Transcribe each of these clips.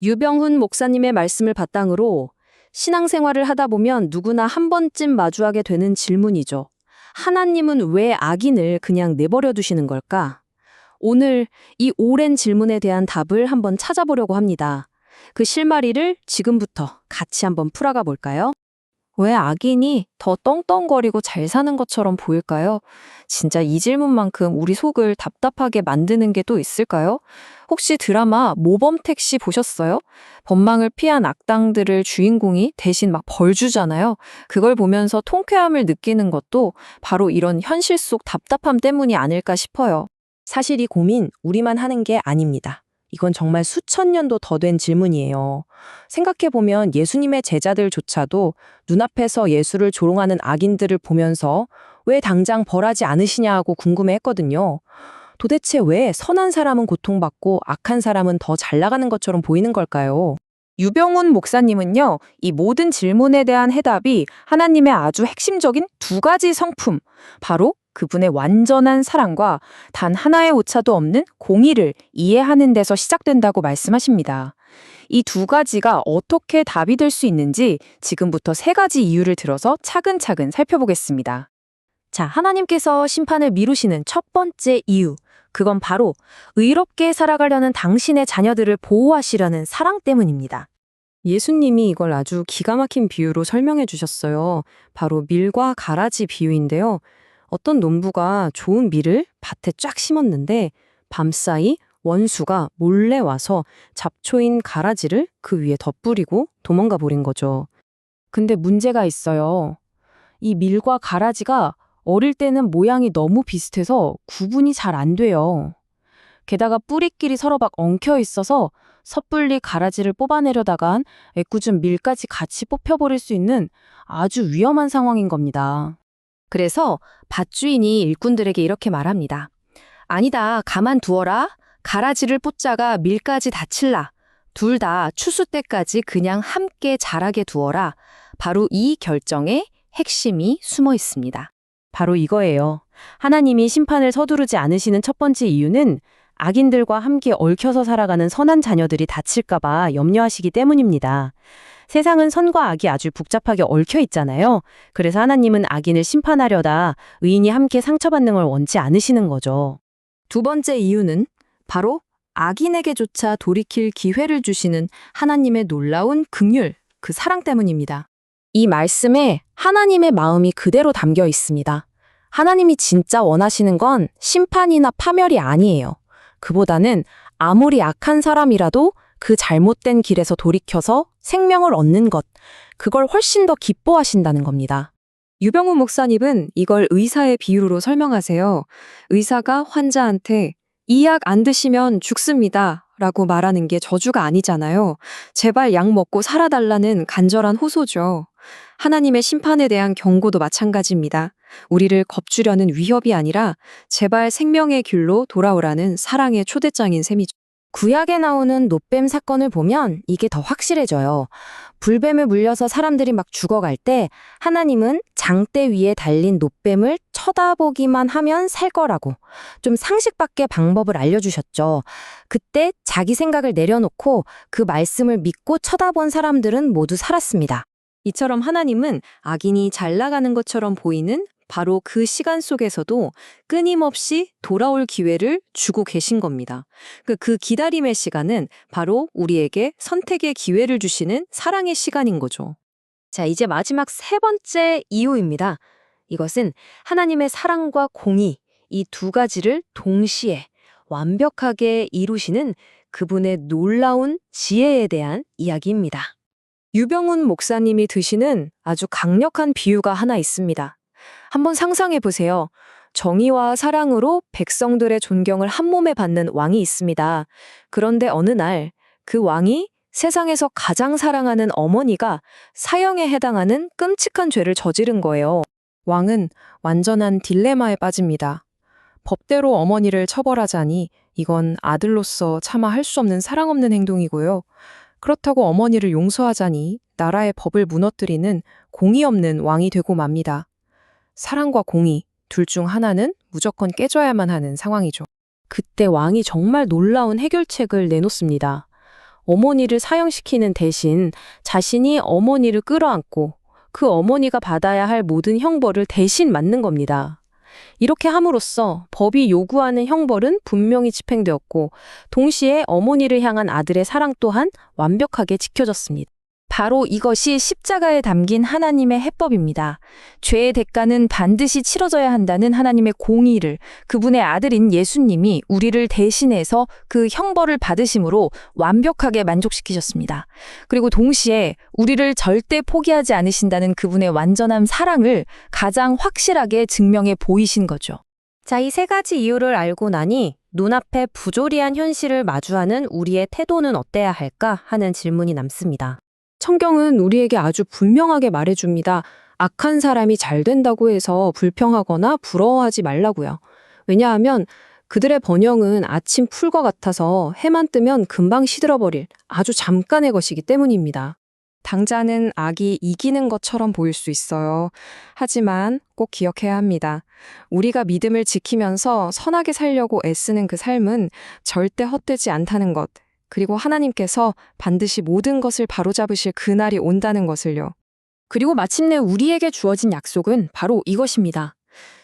유병훈 목사님의 말씀을 바탕으로 신앙생활을 하다 보면 누구나 한 번쯤 마주하게 되는 질문이죠. 하나님은 왜 악인을 그냥 내버려 두시는 걸까? 오늘 이 오랜 질문에 대한 답을 한번 찾아보려고 합니다. 그 실마리를 지금부터 같이 한번 풀어가 볼까요? 왜 악인이 더 떵떵거리고 잘 사는 것처럼 보일까요? 진짜 이 질문만큼 우리 속을 답답하게 만드는 게 또 있을까요? 혹시 드라마 모범택시 보셨어요? 법망을 피한 악당들을 주인공이 대신 막 벌 주잖아요. 그걸 보면서 통쾌함을 느끼는 것도 바로 이런 현실 속 답답함 때문이 아닐까 싶어요. 사실 이 고민 우리만 하는 게 아닙니다. 이건 정말 수천 년도 더 된 질문이에요. 생각해보면 예수님의 제자들조차도 눈앞에서 예수를 조롱하는 악인들을 보면서 왜 당장 벌하지 않으시냐고 궁금해했거든요. 도대체 왜 선한 사람은 고통받고 악한 사람은 더 잘 나가는 것처럼 보이는 걸까요? 유병훈 목사님은요, 이 모든 질문에 대한 해답이 하나님의 아주 핵심적인 두 가지 성품, 바로 그분의 완전한 사랑과 단 하나의 오차도 없는 공의를 이해하는 데서 시작된다고 말씀하십니다. 이 두 가지가 어떻게 답이 될 수 있는지 지금부터 세 가지 이유를 들어서 차근차근 살펴보겠습니다. 자, 하나님께서 심판을 미루시는 첫 번째 이유. 그건 바로 의롭게 살아가려는 당신의 자녀들을 보호하시려는 사랑 때문입니다. 예수님이 이걸 아주 기가 막힌 비유로 설명해 주셨어요. 바로 밀과 가라지 비유인데요. 어떤 농부가 좋은 밀을 밭에 쫙 심었는데 밤사이 원수가 몰래 와서 잡초인 가라지를 그 위에 덧뿌리고 도망가 버린 거죠. 근데 문제가 있어요. 이 밀과 가라지가 어릴 때는 모양이 너무 비슷해서 구분이 잘 안 돼요. 게다가 뿌리끼리 서로 막 엉켜 있어서 섣불리 가라지를 뽑아내려다간 애꿎은 밀까지 같이 뽑혀버릴 수 있는 아주 위험한 상황인 겁니다. 그래서 밭주인이 일꾼들에게 이렇게 말합니다. 아니다, 가만두어라. 가라지를 뽑자가 밀까지 다칠라. 둘 다 추수 때까지 그냥 함께 자라게 두어라. 바로 이 결정에 핵심이 숨어 있습니다. 바로 이거예요. 하나님이 심판을 서두르지 않으시는 첫 번째 이유는 악인들과 함께 얽혀서 살아가는 선한 자녀들이 다칠까봐 염려하시기 때문입니다. 세상은 선과 악이 아주 복잡하게 얽혀 있잖아요. 그래서 하나님은 악인을 심판하려다 의인이 함께 상처받는 걸 원치 않으시는 거죠. 두 번째 이유는 바로 악인에게조차 돌이킬 기회를 주시는 하나님의 놀라운 긍휼, 그 사랑 때문입니다. 이 말씀에 하나님의 마음이 그대로 담겨 있습니다. 하나님이 진짜 원하시는 건 심판이나 파멸이 아니에요. 그보다는 아무리 악한 사람이라도 그 잘못된 길에서 돌이켜서 생명을 얻는 것, 그걸 훨씬 더 기뻐하신다는 겁니다. 유병우 목사님은 이걸 의사의 비유로 설명하세요. 의사가 환자한테 이 약 안 드시면 죽습니다 라고 말하는 게 저주가 아니잖아요. 제발 약 먹고 살아달라는 간절한 호소죠. 하나님의 심판에 대한 경고도 마찬가지입니다. 우리를 겁주려는 위협이 아니라 제발 생명의 길로 돌아오라는 사랑의 초대장인 셈이죠. 구약에 나오는 놋뱀 사건을 보면 이게 더 확실해져요. 불뱀에 물려서 사람들이 막 죽어갈 때 하나님은 장대 위에 달린 놋뱀을 쳐다보기만 하면 살 거라고 좀 상식 밖의 방법을 알려주셨죠. 그때 자기 생각을 내려놓고 그 말씀을 믿고 쳐다본 사람들은 모두 살았습니다. 이처럼 하나님은 악인이 잘 나가는 것처럼 보이는 바로 그 시간 속에서도 끊임없이 돌아올 기회를 주고 계신 겁니다. 그 기다림의 시간은 바로 우리에게 선택의 기회를 주시는 사랑의 시간인 거죠. 자, 이제 마지막 세 번째 이유입니다. 이것은 하나님의 사랑과 공의, 이 두 가지를 동시에 완벽하게 이루시는 그분의 놀라운 지혜에 대한 이야기입니다. 유병훈 목사님이 드시는 아주 강력한 비유가 하나 있습니다. 한번 상상해 보세요. 정의와 사랑으로 백성들의 존경을 한 몸에 받는 왕이 있습니다. 그런데 어느 날 그 왕이 세상에서 가장 사랑하는 어머니가 사형에 해당하는 끔찍한 죄를 저지른 거예요. 왕은 완전한 딜레마에 빠집니다. 법대로 어머니를 처벌하자니 이건 아들로서 차마 할 수 없는 사랑 없는 행동이고요. 그렇다고 어머니를 용서하자니 나라의 법을 무너뜨리는 공의 없는 왕이 되고 맙니다. 사랑과 공의, 둘 중 하나는 무조건 깨져야만 하는 상황이죠. 그때 왕이 정말 놀라운 해결책을 내놓습니다. 어머니를 사형시키는 대신 자신이 어머니를 끌어안고 그 어머니가 받아야 할 모든 형벌을 대신 맞는 겁니다. 이렇게 함으로써 법이 요구하는 형벌은 분명히 집행되었고 동시에 어머니를 향한 아들의 사랑 또한 완벽하게 지켜졌습니다. 바로 이것이 십자가에 담긴 하나님의 해법입니다. 죄의 대가는 반드시 치러져야 한다는 하나님의 공의를 그분의 아들인 예수님이 우리를 대신해서 그 형벌을 받으심으로 완벽하게 만족시키셨습니다. 그리고 동시에 우리를 절대 포기하지 않으신다는 그분의 완전한 사랑을 가장 확실하게 증명해 보이신 거죠. 자, 이 세 가지 이유를 알고 나니 눈앞에 부조리한 현실을 마주하는 우리의 태도는 어때야 할까 하는 질문이 남습니다. 성경은 우리에게 아주 분명하게 말해줍니다. 악한 사람이 잘 된다고 해서 불평하거나 부러워하지 말라고요. 왜냐하면 그들의 번영은 아침 풀과 같아서 해만 뜨면 금방 시들어버릴 아주 잠깐의 것이기 때문입니다. 당자는 악이 이기는 것처럼 보일 수 있어요. 하지만 꼭 기억해야 합니다. 우리가 믿음을 지키면서 선하게 살려고 애쓰는 그 삶은 절대 헛되지 않다는 것. 그리고 하나님께서 반드시 모든 것을 바로잡으실 그날이 온다는 것을요. 그리고 마침내 우리에게 주어진 약속은 바로 이것입니다.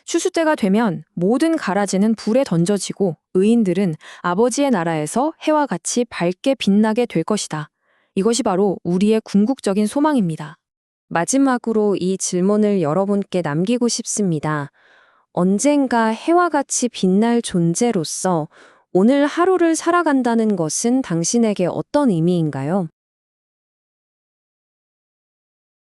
추수 때가 되면 모든 가라지는 불에 던져지고 의인들은 아버지의 나라에서 해와 같이 밝게 빛나게 될 것이다. 이것이 바로 우리의 궁극적인 소망입니다. 마지막으로 이 질문을 여러분께 남기고 싶습니다. 언젠가 해와 같이 빛날 존재로서 오늘 하루를 살아간다는 것은 당신에게 어떤 의미인가요?